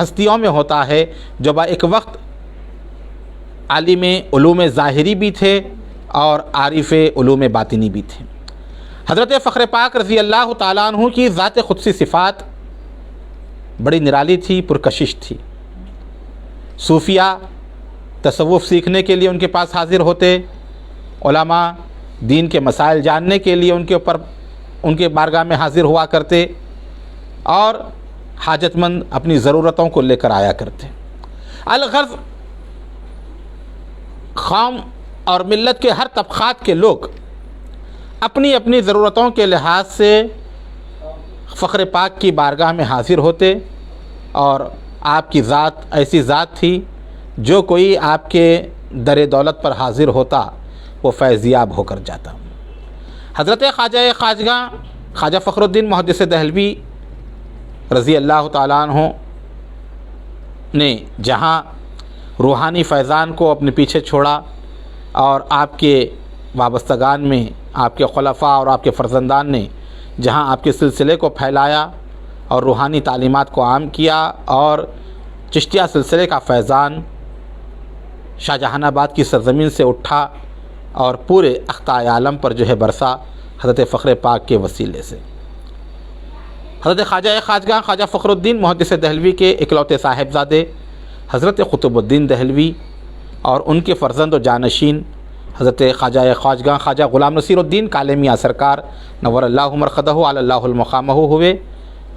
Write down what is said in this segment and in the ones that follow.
ہستیوں میں ہوتا ہے جو با ایک وقت عالم علوم ظاہری بھی تھے اور عارف علوم باطنی بھی تھے۔ حضرت فخر پاک رضی اللہ تعالیٰ عنہ کی ذات قدسی صفات بڑی نرالی تھی، پرکشش تھی۔ صوفیہ تصوف سیکھنے کے لیے ان کے پاس حاضر ہوتے، علماء دین کے مسائل جاننے کے لیے ان کے بارگاہ میں حاضر ہوا کرتے، اور حاجت مند اپنی ضرورتوں کو لے کر آیا کرتے۔ الغرض قوم اور ملت کے ہر طبقات کے لوگ اپنی اپنی ضرورتوں کے لحاظ سے فخر پاک کی بارگاہ میں حاضر ہوتے، اور آپ کی ذات ایسی ذات تھی جو کوئی آپ کے در دولت پر حاضر ہوتا وہ فیضیاب ہو کر جاتا۔ حضرت خواجہ خواجگاں خواجہ فخر الدین محدث دہلوی رضی اللہ تعالیٰ عنہ نے جہاں روحانی فیضان کو اپنے پیچھے چھوڑا اور آپ کے وابستگان میں آپ کے خلفاء اور آپ کے فرزندان نے جہاں آپ کے سلسلے کو پھیلایا اور روحانی تعلیمات کو عام کیا، اور چشتیہ سلسلے کا فیضان شاہ جہان آباد کی سرزمین سے اٹھا اور پورے اقطاع عالم پر جو ہے برسا حضرت فخر پاک کے وسیلے سے۔ حضرت خواجہ خواجگاں خواجہ فخر الدین محدث دہلوی کے اکلوتے صاحبزادے حضرت قطب الدین دہلوی اور ان کے فرزند و جانشین حضرت خواجہ خواجگاں خواجہ غلام نصیر الدین کالے میاں سرکار نور اللہ مرقدہ علی اللہ المقامہ ہوئے،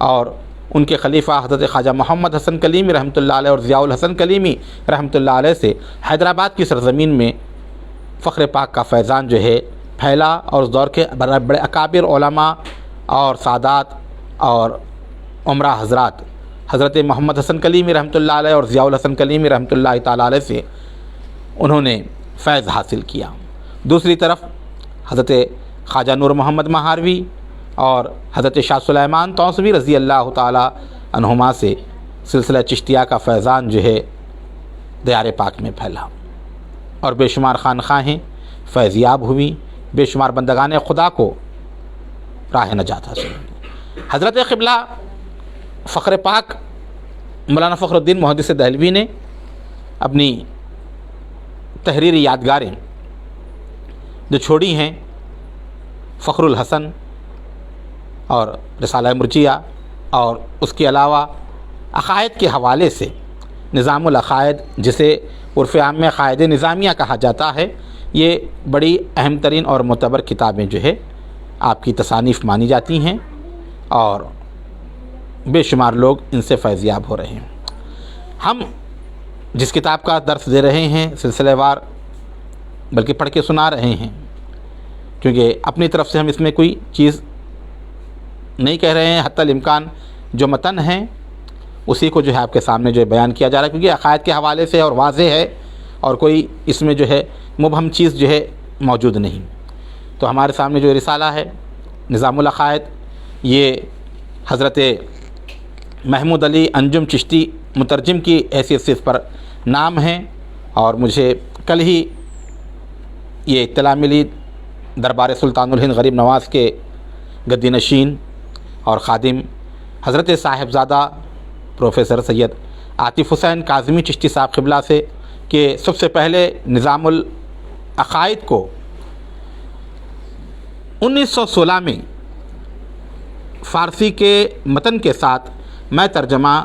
اور ان کے خلیفہ حضرت خواجہ محمد حسن کلیمی رحمۃ اللہ علیہ اور ضیاء الحسن کلیمی رحمۃ اللہ علیہ سے حیدرآباد کی سرزمین میں فخر پاک کا فیضان جو ہے پھیلا، اور اس دور کے بڑے اکابر علماء اور سادات اور عمرہ حضرات حضرت محمد حسن کلیمی رحمۃ اللہ علیہ اور ضیاء الحسن کلیمی رحمۃ اللہ تعالیٰ علیہ سے انہوں نے فیض حاصل کیا۔ دوسری طرف حضرت خواجہ نور محمد مہاروی اور حضرت شاہ سلیمان توسوی رضی اللہ تعالیٰ عنہما سے سلسلہ چشتیہ کا فیضان جو ہے دیار پاک میں پھیلا، اور بے شمار خانقاہیں فیضیاب ہوئیں، بے شمار بندگان خدا کو راہ نجات حاصل ہوئی۔ حضرت قبلہ فخر پاک مولانا فخر الدین محدث دہلوی نے اپنی تحریری یادگاریں جو چھوڑی ہیں، فخر الحسن اور رسالہ مرجیہ، اور اس کے علاوہ عقائد کے حوالے سے نظام العقائد جسے عرف عام میں قاعدہ نظامیہ کہا جاتا ہے، یہ بڑی اہم ترین اور معتبر کتابیں جو ہے آپ کی تصانیف مانی جاتی ہیں، اور بے شمار لوگ ان سے فیضیاب ہو رہے ہیں۔ ہم جس کتاب کا درس دے رہے ہیں سلسلہ وار، بلکہ پڑھ کے سنا رہے ہیں، کیونکہ اپنی طرف سے ہم اس میں کوئی چیز نہیں کہہ رہے ہیں، حتی الامکان جو متن ہیں اسی کو جو ہے آپ کے سامنے جو ہے بیان کیا جا رہا ہے، کیونکہ عقائد کے حوالے سے اور واضح ہے، اور کوئی اس میں جو ہے مبہم چیز جو ہے موجود نہیں۔ تو ہمارے سامنے جو رسالہ ہے نظام العقائد، یہ حضرت محمود علی انجم چشتی مترجم کی حیثیت سے اس پر نام ہے، اور مجھے کل ہی یہ اطلاع ملی دربار سلطان الہند غریب نواز کے گدی نشین اور خادم حضرت صاحبزادہ پروفیسر سید عاطف حسین کاظمی چشتی صاحب قبلہ سے، کہ سب سے پہلے نظام العقائد کو 1916 میں فارسی کے متن کے ساتھ میں ترجمہ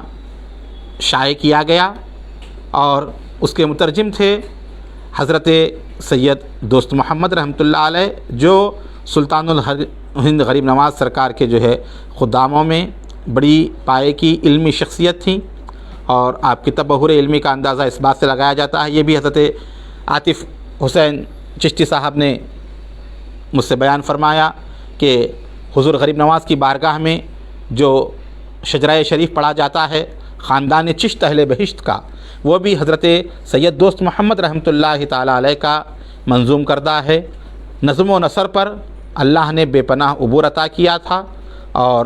شائع کیا گیا، اور اس کے مترجم تھے حضرت سید دوست محمد رحمۃ اللہ علیہ، جو سلطان الہند غریب نواز سرکار کے جو ہے خداموں میں بڑی پائے کی علمی شخصیت تھیں، اور آپ کی تبحر علمی کا اندازہ اس بات سے لگایا جاتا ہے، یہ بھی حضرت عاطف حسین چشتی صاحب نے مجھ سے بیان فرمایا کہ حضور غریب نواز کی بارگاہ میں جو شجرہ شریف پڑھا جاتا ہے خاندان چشت اہل بہشت کا، وہ بھی حضرت سید دوست محمد رحمۃ اللہ تعالیٰ علیہ کا منظوم کردہ ہے۔ نظم و نثر پر اللہ نے بے پناہ عبور عطا کیا تھا، اور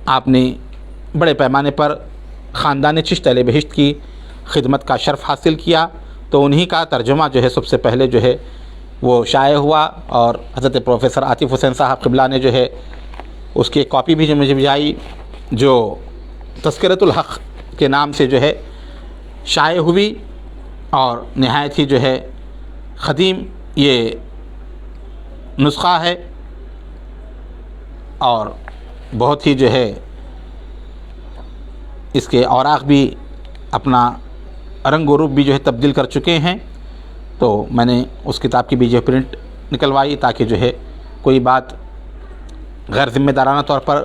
آپ نے بڑے پیمانے پر خاندان چشت اہل بہشت کی خدمت کا شرف حاصل کیا، تو انہی کا ترجمہ جو ہے سب سے پہلے جو ہے وہ شائع ہوا، اور حضرت پروفیسر عاطف حسین صاحب قبلہ نے جو ہے اس کی ایک کاپی بھی جو مجھے بھیجائی، جو تذکرۃ الحق کے نام سے جو ہے شائع ہوئی اور نہایت ہی جو ہے قدیم یہ نسخہ ہے اور بہت ہی جو ہے اس کے اوراق بھی اپنا رنگ و روپ بھی جو ہے تبدیل کر چکے ہیں، تو میں نے اس کتاب کی بھی جو ہے پرنٹ نکلوائی تاکہ جو ہے کوئی بات غیر ذمہ دارانہ طور پر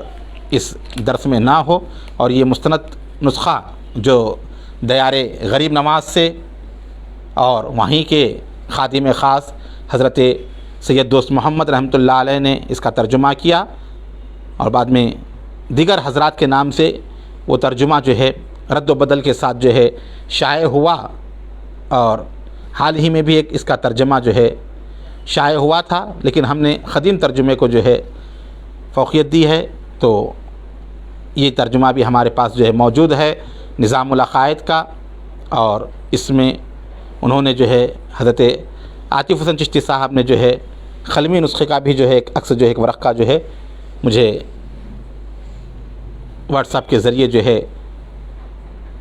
اس درس میں نہ ہو، اور یہ مستند نسخہ جو دیار غریب نواز سے اور وہیں کے خادم خاص حضرت سید دوست محمد رحمۃ اللہ علیہ نے اس کا ترجمہ کیا، اور بعد میں دیگر حضرات کے نام سے وہ ترجمہ جو ہے رد و بدل کے ساتھ جو ہے شائع ہوا، اور حال ہی میں بھی ایک اس کا ترجمہ جو ہے شائع ہوا تھا، لیکن ہم نے قدیم ترجمے کو جو ہے فوقیت دی ہے، تو یہ ترجمہ بھی ہمارے پاس جو ہے موجود ہے نظام العقائد کا، اور اس میں انہوں نے جو ہے حضرت عاطف حسین چشتی صاحب نے جو ہے قلمی نسخے کا بھی جو ہے ایک عکس جو ہے ایک ورق کا جو ہے مجھے واٹس ایپ کے ذریعے جو ہے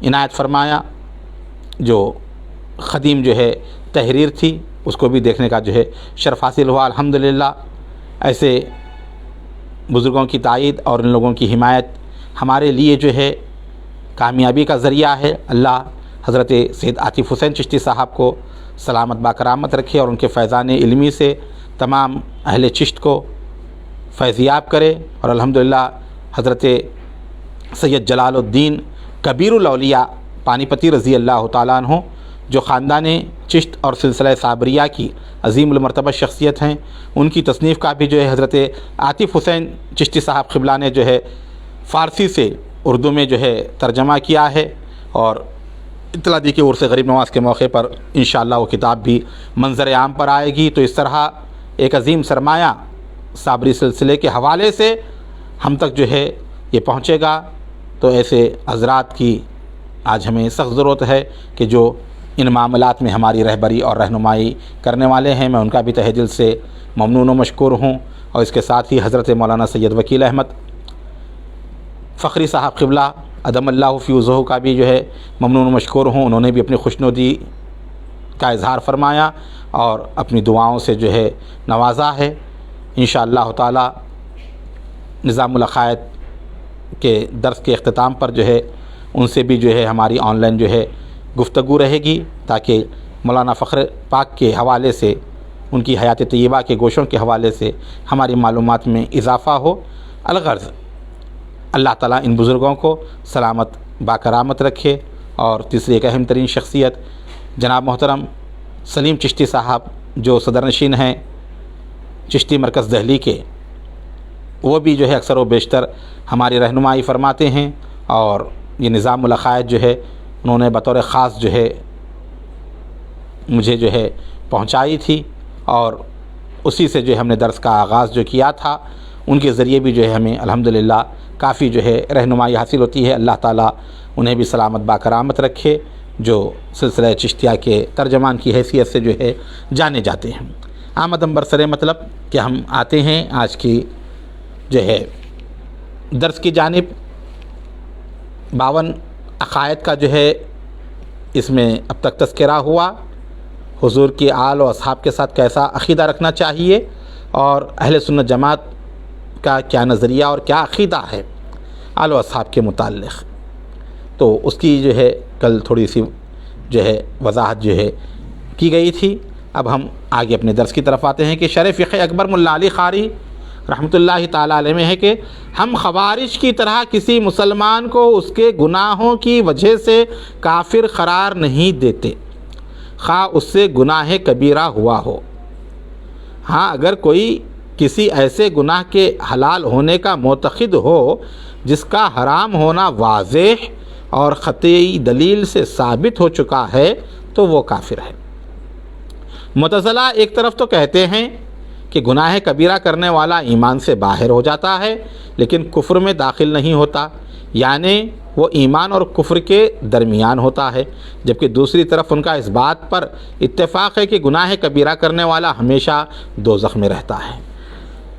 عنایت فرمایا، جو قدیم جو ہے تحریر تھی اس کو بھی دیکھنے کا جو ہے شرف حاصل ہوا۔ الحمدللہ ایسے بزرگوں کی تائید اور ان لوگوں کی حمایت ہمارے لیے جو ہے کامیابی کا ذریعہ ہے۔ اللہ حضرت سید عاطف حسین چشتی صاحب کو سلامت باکرامت رکھے اور ان کے فیضان علمی سے تمام اہل چشت کو فیضیاب کرے، اور الحمدللہ حضرت سید جلال الدین کبیر الاولیاء پانی پتی رضی اللہ تعالیٰ عنہ جو خاندان چشت اور سلسلہ صابریہ کی عظیم المرتبہ شخصیت ہیں، ان کی تصنیف کا بھی جو ہے حضرت عاطف حسین چشتی صاحب قبلہ نے جو ہے فارسی سے اردو میں جو ہے ترجمہ کیا ہے، اور اطلاع دی کہ عرس غریب نواز کے موقع پر انشاءاللہ وہ کتاب بھی منظر عام پر آئے گی۔ تو اس طرح ایک عظیم سرمایہ صابری سلسلے کے حوالے سے ہم تک جو ہے یہ پہنچے گا، تو ایسے حضرات کی آج ہمیں سخت ضرورت ہے کہ جو ان معاملات میں ہماری رہبری اور رہنمائی کرنے والے ہیں، میں ان کا بھی تہہ دل سے ممنون و مشکور ہوں، اور اس کے ساتھ ہی حضرت مولانا سید وکیل احمد فخری صاحب قبلہ ادم اللہ فی عزہ کا بھی جو ہے ممنون و مشکور ہوں، انہوں نے بھی اپنی خوشنودی کا اظہار فرمایا اور اپنی دعاؤں سے جو ہے نوازا ہے۔ انشاءاللہ تعالی نظام العقائد کے درس کے اختتام پر جو ہے ان سے بھی جو ہے ہماری آن لائن جو ہے گفتگو رہے گی، تاکہ مولانا فخر پاک کے حوالے سے، ان کی حیات طیبہ کے گوشوں کے حوالے سے ہماری معلومات میں اضافہ ہو۔ الغرض اللہ تعالیٰ ان بزرگوں کو سلامت باکرامت رکھے، اور تیسری ایک اہم ترین شخصیت جناب محترم سلیم چشتی صاحب جو صدر نشین ہیں چشتی مرکز دہلی کے، وہ بھی جو ہے اکثر و بیشتر ہماری رہنمائی فرماتے ہیں، اور یہ نظام العقائد جو ہے انہوں نے بطور خاص جو ہے مجھے جو ہے پہنچائی تھی، اور اسی سے جو ہے ہم نے درس کا آغاز جو کیا تھا، ان کے ذریعے بھی جو ہے ہمیں الحمدللہ کافی جو ہے رہنمائی حاصل ہوتی ہے۔ اللہ تعالیٰ انہیں بھی سلامت باکرامت رکھے، جو سلسلہ چشتیہ کے ترجمان کی حیثیت سے جو ہے جانے جاتے ہیں۔ آمدم برسر مطلب کہ ہم آتے ہیں آج کی جو ہے درس کی جانب۔ 52 عقائد کا جو ہے اس میں اب تک تذکرہ ہوا، حضور کی آل و اصحاب کے ساتھ کیسا عقیدہ رکھنا چاہیے، اور اہل سنت جماعت کا کیا نظریہ اور کیا عقیدہ ہے آل و اصحاب کے متعلق، تو اس کی جو ہے کل تھوڑی سی جو ہے وضاحت جو ہے کی گئی تھی۔ اب ہم آگے اپنے درس کی طرف آتے ہیں کہ شرح فقہ اکبر ملا علی قاری رحمۃ اللہ تعالیٰ علیہ میں ہے کہ ہم خوارج کی طرح کسی مسلمان کو اس کے گناہوں کی وجہ سے کافر قرار نہیں دیتے، خواہ اس سے گناہ کبیرہ ہوا ہو۔ ہاں، اگر کوئی کسی ایسے گناہ کے حلال ہونے کا معتقد ہو جس کا حرام ہونا واضح اور قطعی دلیل سے ثابت ہو چکا ہے تو وہ کافر ہے۔ معتزلہ ایک طرف تو کہتے ہیں کہ گناہ کبیرہ کرنے والا ایمان سے باہر ہو جاتا ہے لیکن کفر میں داخل نہیں ہوتا، یعنی وہ ایمان اور کفر کے درمیان ہوتا ہے، جبکہ دوسری طرف ان کا اس بات پر اتفاق ہے کہ گناہ کبیرہ کرنے والا ہمیشہ دوزخ میں رہتا ہے۔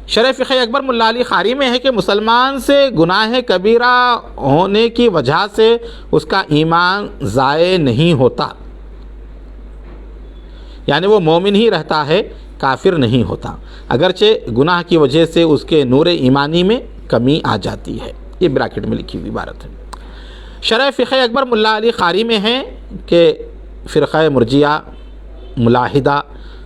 شرح فقہ اکبر ملا علی قاری میں ہے کہ مسلمان سے گناہ کبیرہ ہونے کی وجہ سے اس کا ایمان ضائع نہیں ہوتا، یعنی وہ مومن ہی رہتا ہے، کافر نہیں ہوتا، اگرچہ گناہ کی وجہ سے اس کے نور ایمانی میں کمی آ جاتی ہے۔ یہ بریکٹ میں لکھی ہوئی عبارت ہے۔ شرح فقہ اکبر ملا علی قاری میں ہے کہ فرقہ مرجیہ، ملاحدہ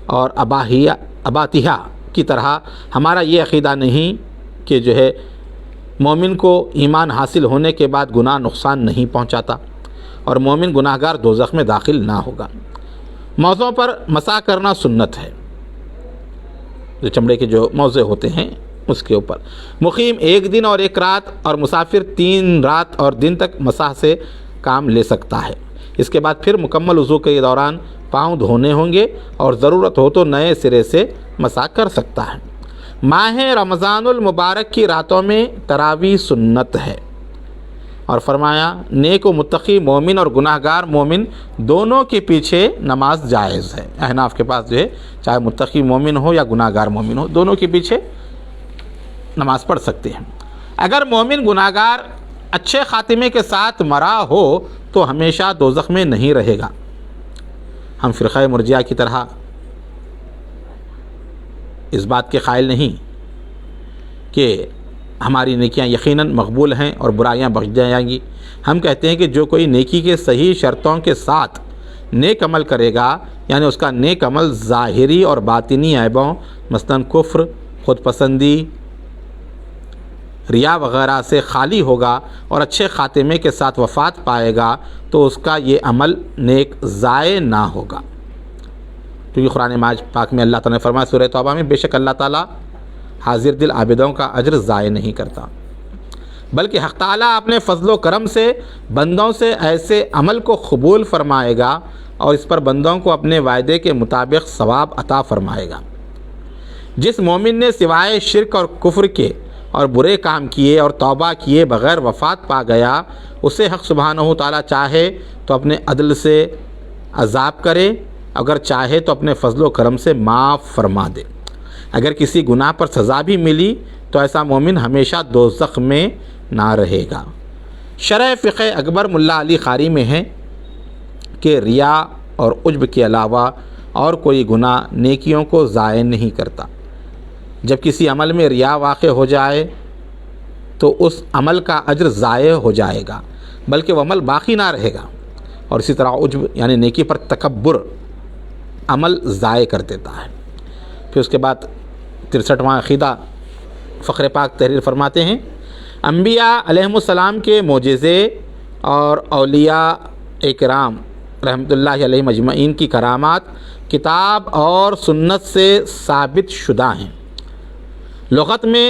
اور اباطیہ کی طرح ہمارا یہ عقیدہ نہیں کہ جو ہے مومن کو ایمان حاصل ہونے کے بعد گناہ نقصان نہیں پہنچاتا اور مومن گناہ گار دوزخ میں داخل نہ ہوگا۔ موضوع پر مسح کرنا سنت ہے، جو چمڑے کے جو موزے ہوتے ہیں اس کے اوپر مقیم 1 دن اور 1 رات اور مسافر 3 رات اور دن تک مسح سے کام لے سکتا ہے۔ اس کے بعد پھر مکمل وضو کے دوران پاؤں دھونے ہوں گے اور ضرورت ہو تو نئے سرے سے مسح کر سکتا ہے۔ ماہ رمضان المبارک کی راتوں میں تراویح سنت ہے، اور فرمایا نیک و متقی مومن اور گناہ گار مومن دونوں کے پیچھے نماز جائز ہے۔ احناف کے پاس جو ہے چاہے متقی مومن ہو یا گناہ گار مومن ہو، دونوں کے پیچھے نماز پڑھ سکتے ہیں۔ اگر مومن گناہ گار اچھے خاتمے کے ساتھ مرا ہو تو ہمیشہ دوزخ میں نہیں رہے گا۔ ہم فرقہ مرجیہ کی طرح اس بات کے قائل نہیں کہ ہماری نیکیاں یقیناً مقبول ہیں اور برائیاں بخش جائیں گی۔ ہم کہتے ہیں کہ جو کوئی نیکی کے صحیح شرطوں کے ساتھ نیک عمل کرے گا، یعنی اس کا نیک عمل ظاہری اور باطنی عیبوں مثلاً کفر، خود پسندی، ریا وغیرہ سے خالی ہوگا اور اچھے خاتمے کے ساتھ وفات پائے گا تو اس کا یہ عمل نیک ضائع نہ ہوگا، کیونکہ قرآن پاک میں اللہ تعالیٰ نے فرمایا سورہ توبہ میں، بے شک اللہ تعالیٰ حاضر دل عابدوں کا اجر ضائع نہیں کرتا، بلکہ حق تعالیٰ اپنے فضل و کرم سے بندوں سے ایسے عمل کو قبول فرمائے گا اور اس پر بندوں کو اپنے وعدے کے مطابق ثواب عطا فرمائے گا۔ جس مومن نے سوائے شرک اور کفر کے اور برے کام کیے اور توبہ کیے بغیر وفات پا گیا، اسے حق سبحانہ و تعالیٰ چاہے تو اپنے عدل سے عذاب کرے، اگر چاہے تو اپنے فضل و کرم سے معاف فرما دے۔ اگر کسی گناہ پر سزا بھی ملی تو ایسا مومن ہمیشہ دوزخ میں نہ رہے گا۔ شرح فقہ اکبر ملا علی قاری میں ہے کہ ریا اور عجب کے علاوہ اور کوئی گناہ نیکیوں کو ضائع نہیں کرتا۔ جب کسی عمل میں ریا واقع ہو جائے تو اس عمل کا اجر ضائع ہو جائے گا، بلکہ وہ عمل باقی نہ رہے گا، اور اسی طرح عجب یعنی نیکی پر تکبر عمل ضائع کر دیتا ہے۔ پھر اس کے بعد 63واں عقیدہ فخر پاک تحریر فرماتے ہیں، انبیاء علیہم السلام کے معجزے اور اولیاء اکرام رحمۃ اللہ علیہم اجمعین کی کرامات کتاب اور سنت سے ثابت شدہ ہیں۔ لغت میں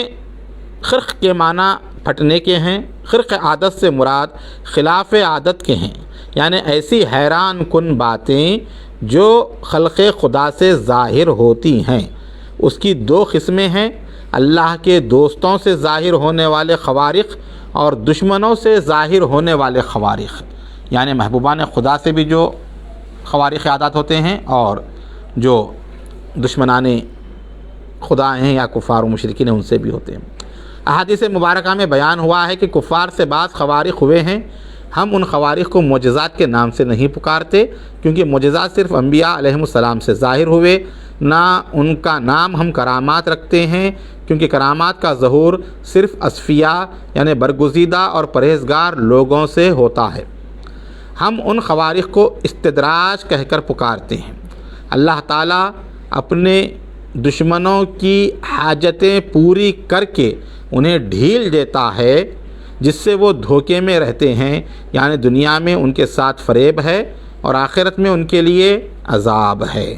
خرق کے معنی پھٹنے کے ہیں۔ خرق عادت سے مراد خلاف عادت کے ہیں، یعنی ایسی حیران کن باتیں جو خلق خدا سے ظاہر ہوتی ہیں۔ اس کی 2 قسمیں ہیں، اللہ کے دوستوں سے ظاہر ہونے والے خوارق اور دشمنوں سے ظاہر ہونے والے خوارق، یعنی محبوبان خدا سے بھی جو خوارق عادات ہوتے ہیں اور جو دشمنان خدا ہیں یا کفار و مشرکین ہیں ان سے بھی ہوتے ہیں۔ احادیث مبارکہ میں بیان ہوا ہے کہ کفار سے بعض خوارق ہوئے ہیں۔ ہم ان خوارق کو معجزات کے نام سے نہیں پکارتے، کیونکہ معجزات صرف انبیاء علیہم السلام سے ظاہر ہوئے، نہ ان کا نام ہم کرامات رکھتے ہیں، کیونکہ کرامات کا ظہور صرف اصفیاء یعنی برگزیدہ اور پرہیزگار لوگوں سے ہوتا ہے۔ ہم ان خوارق کو استدراج کہہ کر پکارتے ہیں۔ اللہ تعالیٰ اپنے دشمنوں کی حاجتیں پوری کر کے انہیں ڈھیل دیتا ہے، جس سے وہ دھوکے میں رہتے ہیں، یعنی دنیا میں ان کے ساتھ فریب ہے اور آخرت میں ان کے لیے عذاب ہے۔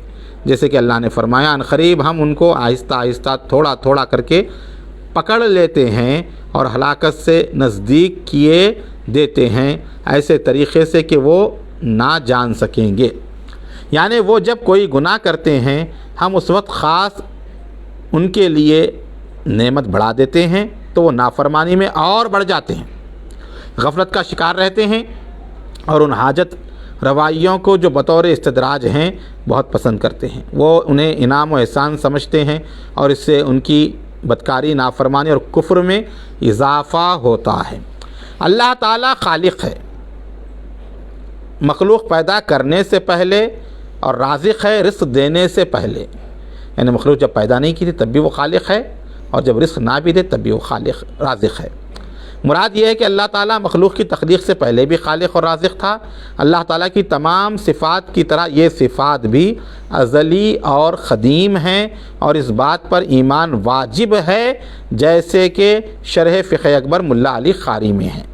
جیسے کہ اللہ نے فرمایا ان قریب ہم ان کو آہستہ آہستہ تھوڑا تھوڑا کر کے پکڑ لیتے ہیں اور ہلاکت سے نزدیک کیے دیتے ہیں، ایسے طریقے سے کہ وہ نہ جان سکیں گے۔ یعنی وہ جب کوئی گناہ کرتے ہیں ہم اس وقت خاص ان کے لیے نعمت بڑھا دیتے ہیں تو وہ نافرمانی میں اور بڑھ جاتے ہیں، غفلت کا شکار رہتے ہیں اور ان حاجت روائیوں کو جو بطور استدراج ہیں بہت پسند کرتے ہیں۔ وہ انہیں انعام و احسان سمجھتے ہیں اور اس سے ان کی بدکاری، نافرمانی اور کفر میں اضافہ ہوتا ہے۔ اللہ تعالیٰ خالق ہے، مخلوق پیدا کرنے سے پہلے، اور رازق ہے رزق دینے سے پہلے۔ یعنی مخلوق جب پیدا نہیں کی تھی تب بھی وہ خالق ہے، اور جب رزق نہ بھی دے تب بھی وہ خالق رازق ہے۔ مراد یہ ہے کہ اللہ تعالیٰ مخلوق کی تخلیق سے پہلے بھی خالق اور رازق تھا۔ اللہ تعالیٰ کی تمام صفات کی طرح یہ صفات بھی ازلی اور قدیم ہیں، اور اس بات پر ایمان واجب ہے جیسے کہ شرح فقہ اکبر ملا علی قاری میں ہے۔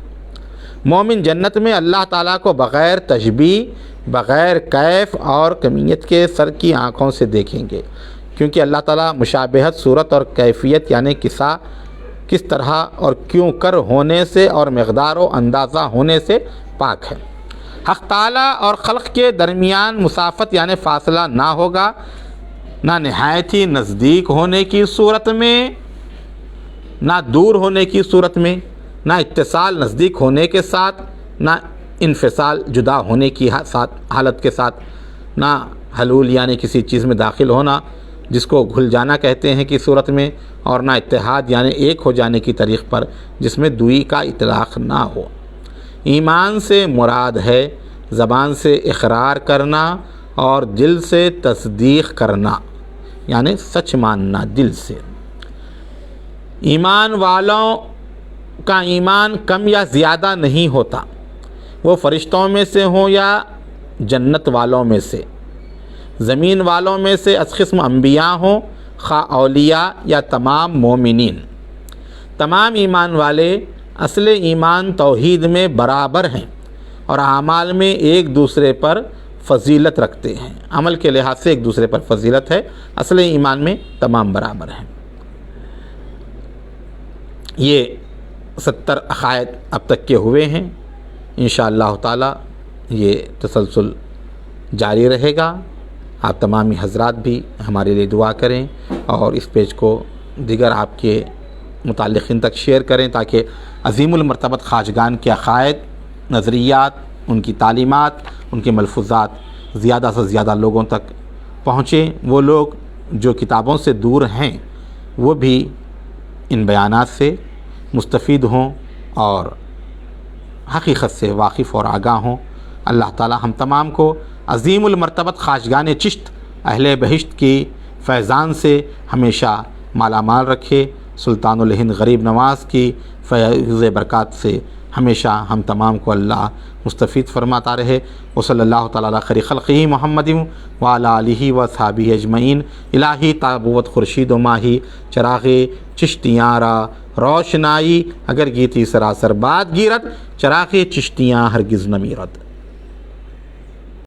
مومن جنت میں اللہ تعالیٰ کو بغیر تشبیہ، بغیر کیف اور کمیت کے سر کی آنکھوں سے دیکھیں گے، کیونکہ اللہ تعالیٰ مشابہت، صورت اور کیفیت یعنی کس طرح اور کیوں کر ہونے سے اور مقدار و اندازہ ہونے سے پاک ہے۔ حق تعالیٰ اور خلق کے درمیان مسافت یعنی فاصلہ نہ ہوگا، نہ نہایت ہی نزدیک ہونے کی صورت میں، نہ دور ہونے کی صورت میں، نہ اتصال نزدیک ہونے کے ساتھ، نہ انفصال جدا ہونے کی حالت کے ساتھ، نہ حلول یعنی کسی چیز میں داخل ہونا جس کو گھل جانا کہتے ہیں کی صورت میں، اور نہ اتحاد یعنی ایک ہو جانے کی طریق پر جس میں دوئی کا اطلاق نہ ہو۔ ایمان سے مراد ہے زبان سے اقرار کرنا اور دل سے تصدیق کرنا، یعنی سچ ماننا دل سے۔ ایمان والوں کا ایمان کم یا زیادہ نہیں ہوتا، وہ فرشتوں میں سے ہوں یا جنت والوں میں سے، زمین والوں میں سے از قسم انبیاء ہوں، خواہ اولیاء یا تمام مومنین۔ تمام ایمان والے اصل ایمان توحید میں برابر ہیں اور اعمال میں ایک دوسرے پر فضیلت رکھتے ہیں، عمل کے لحاظ سے ایک دوسرے پر فضیلت ہے، اصل ایمان میں تمام برابر ہیں۔ یہ 70 عقائد اب تک کے ہوئے ہیں، انشاءاللہ تعالی یہ تسلسل جاری رہے گا۔ آپ تمامی حضرات بھی ہمارے لیے دعا کریں اور اس پیج کو دیگر آپ کے متعلقین تک شیئر کریں تاکہ عظیم المرتبت خواجگان کے عقائد، نظریات، ان کی تعلیمات، ان کے ملفوظات زیادہ سے زیادہ لوگوں تک پہنچیں۔ وہ لوگ جو کتابوں سے دور ہیں وہ بھی ان بیانات سے مستفید ہوں اور حقیقت سے واقف اور آگاہ ہوں۔ اللہ تعالی ہم تمام کو عظیم المرتبت خواجگان چشت اہل بہشت کی فیضان سے ہمیشہ مالا مال رکھے، سلطان الہند غریب نواز کی فیض برکات سے ہمیشہ ہم تمام کو اللہ مستفید فرماتا رہے۔ وصلی اللہ تعالی علی خیر خلقہ محمد وعلی آلہ وصحبہ اجمعین۔ الہی تابوت خورشید و ماہی چراغ چشتیاں را روشنائی، اگر گیتی سراسر باد گیرت چراغ چشتیاں ہرگز نہ میرت۔